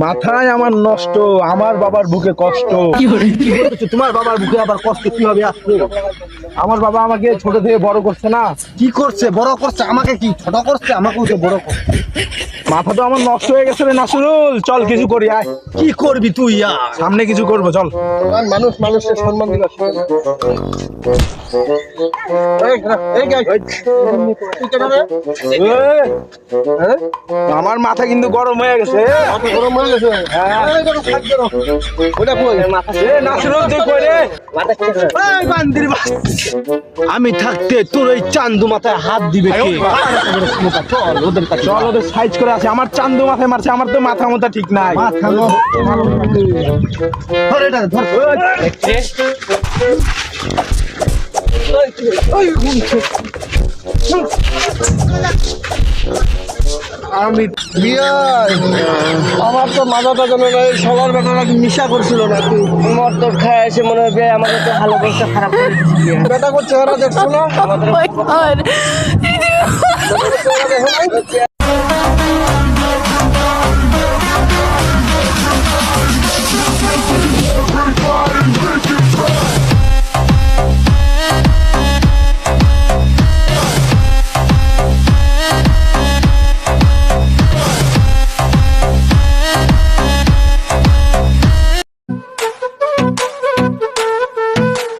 মাথায় আমার নষ্ট, আমার বাবার বুকে কষ্ট। তোমার বাবার বুকে আবার কষ্ট কিভাবে আসছে? আমার বাবা আমাকে ছোট থেকে বড় করছে না। কি করছে? বড় করছে আমাকে, কি ছোট করছে আমাকেও তো বড় করছে। মাথা তো আমার নষ্ট হয়ে গেছে রে নাসরুল, চল কিছু করি আয়। কি করবি তুই? সামনে কিছু করবো চল। মানুষ মানুষের সম্মান দিবা। আমার মাথা কিন্তু গরম হয়ে গেছে। গরম হয়ে গেছে। ওটা কই? নাসরুল তুই কই রে? এই বান্দির বাচ্চা, আমি থাকতে তোর এই চান্দু মাথায় হাত দিবে কে? চল ওদের কাছে। চল ওদের সাইজ করে আছে। আমার চান্দু মাথায় মারছে, আমার তো মাথা মাথা ঠিক নাই। মাথা নষ্ট। ধর এটা ধর। আমি আমার তো মাথাটা যেন সবার বেটারা মিশা করছিল না। তুই মদ তো খায় এসে মনে হবে আমাদের তো ভালো বলতে খারাপ করে দিচ্ছে। বেটা করছে ওরা দেখছো না? Oh my god.